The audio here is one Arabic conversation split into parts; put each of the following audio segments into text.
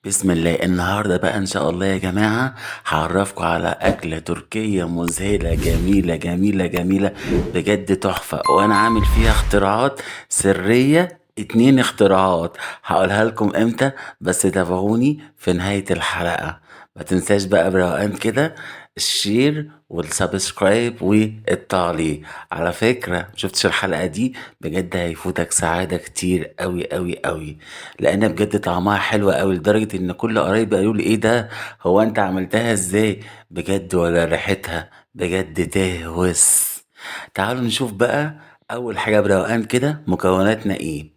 بسم الله النهارده بقى ان شاء الله يا جماعه هعرفكم على اكله تركيه مذهله جميله جميله جميله بجد تحفه، وانا عامل فيها اختراعات سريه. اتنين اختراعات هقولها لكم امتى، بس تابعوني في نهايه الحلقه. ما تنساش بقى بروقان كده الشير والسبسكرايب والتعليق. على فكرة مشفتش الحلقة دي؟ بجد هيفوتك سعادة كتير قوي قوي قوي، لان بجد طعمها حلو قوي لدرجة ان كل قرايبي قالوا لي ايه ده، هو انت عملتها ازاي؟ بجد ولا ريحتها بجد تهوس. تعالوا نشوف بقى. اول حاجة بروقان كده مكوناتنا ايه.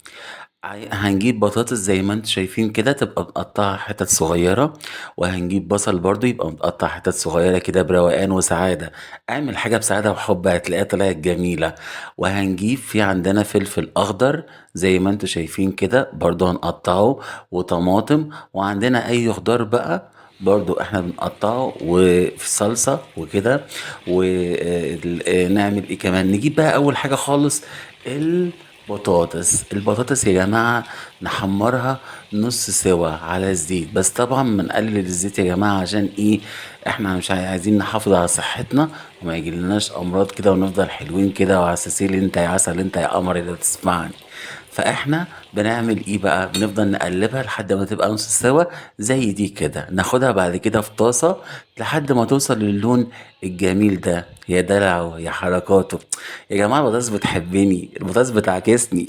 هنجيب بطاطس زي ما انتم شايفين كده تبقى مقطعة حتت صغيرة، وهنجيب بصل برضو يبقى متقطع حتت صغيرة كده بروقان وسعادة. اعمل حاجة بسعادة وحب هتلاقيها طلعت جميلة. وهنجيب في عندنا فلفل اخضر زي ما انتم شايفين كده برضو هنقطعه، وطماطم، وعندنا اي خضار بقى برضو احنا بنقطعه، وفي صلصة وكده. ونعمل ايه كمان، نجيب بقى اول حاجة خالص البطاطس يا جماعة، نحمرها نص سوا على الزيت، بس طبعا بنقلل الزيت يا جماعة عشان ايه، احنا مش عايزين نحافظ على صحتنا وما يجيلناش امراض كده، ونفضل حلوين كده وعساسين. انت يا عسل انت يا قمر اللي تسمعني. فاحنا بنعمل ايه بقى، بنفضل نقلبها لحد ما تبقى نص سوا زي دي كده، ناخدها بعد كده في طاسة لحد ما توصل للون الجميل ده. يا دلعه يا حركاته. يا جماعة البطاطس بتحبني، البطاطس بتعكسني.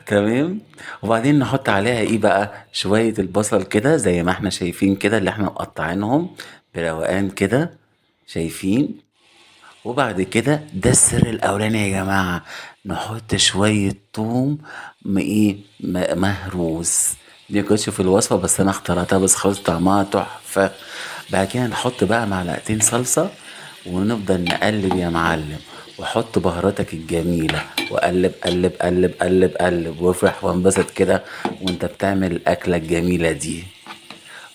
تمام. وبعدين نحط عليها ايه بقى، شوية البصل كده زي ما احنا شايفين كده اللي احنا مقطعينهم بروقان كده، شايفين. وبعد كده ده السر الاولاني يا جماعة، نحط شوية توم مهروس. دي كنتش في الوصفة بس انا اخترعتها، بس خلاص طعمها تحفة. بعد كده نحط بقى معلقتين صلصة، ونفضل نقلب يا معلم. وحط بهاراتك الجميلة، وقلب قلب قلب قلب قلب، وافرح وانبسط كده وانت بتعمل الأكلة الجميلة دي.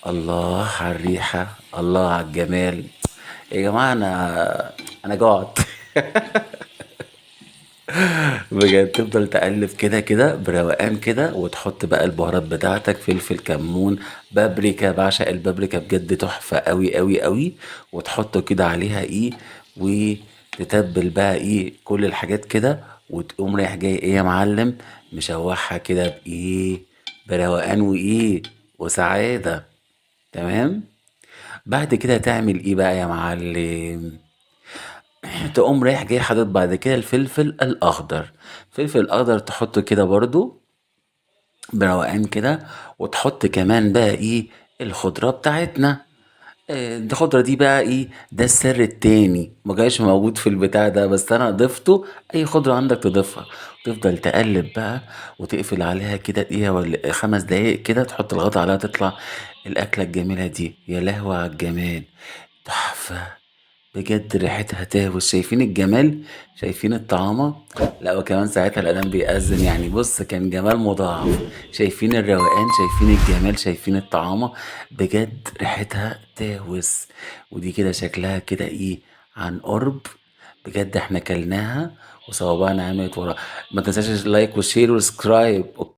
الله على الريحة، الله على الجمال. يا جماعة أنا جوعت. بجد تفضل تقلب كده كده بروقان كده، وتحط بقى البهارات بتاعتك، فلفل، كمون، بابريكا، بعشق البابريكا بجد تحفة قوي قوي قوي. وتحط كده عليها ايه، وتتبل بقى ايه كل الحاجات كده، وتقوم رايح جاي ايه يا معلم، مشوحها كده بايه، بروقان وايه وسعادة. تمام. بعد كده تعمل ايه بقى يا معلم، تقوم رايح جاي حاطط بعد كده الفلفل الاخضر. الفلفل الاخضر تحطه كده برضو بروقان كده. وتحط كمان بقى ايه، الخضرة بتاعتنا. الخضرة دي بقى ايه، ده السر التاني ما جاش موجود في البتاع ده بس انا ضفته. اي خضرة عندك تضيفها. تفضل تقلب بقى، وتقفل عليها كده دقيقة ولا 5 دقايق كده، تحط الغطا عليها تطلع الأكلة الجميلة دي. يا لهوي على الجمال، تحفة. بجد ريحتها تهوس، شايفين الجمال، شايفين الطعامة. لا وكمان ساعتها الأذان بيأذن، يعني بص كان جمال مضاعف. شايفين الروقان، شايفين الجمال، شايفين الطعامة. بجد ريحتها تهوس. ودي كده شكلها كده ايه عن قرب. بجد احنا كلناها وصوابعنا عملت ورا. ما تنساش اللايك والشير والسبسكرايب.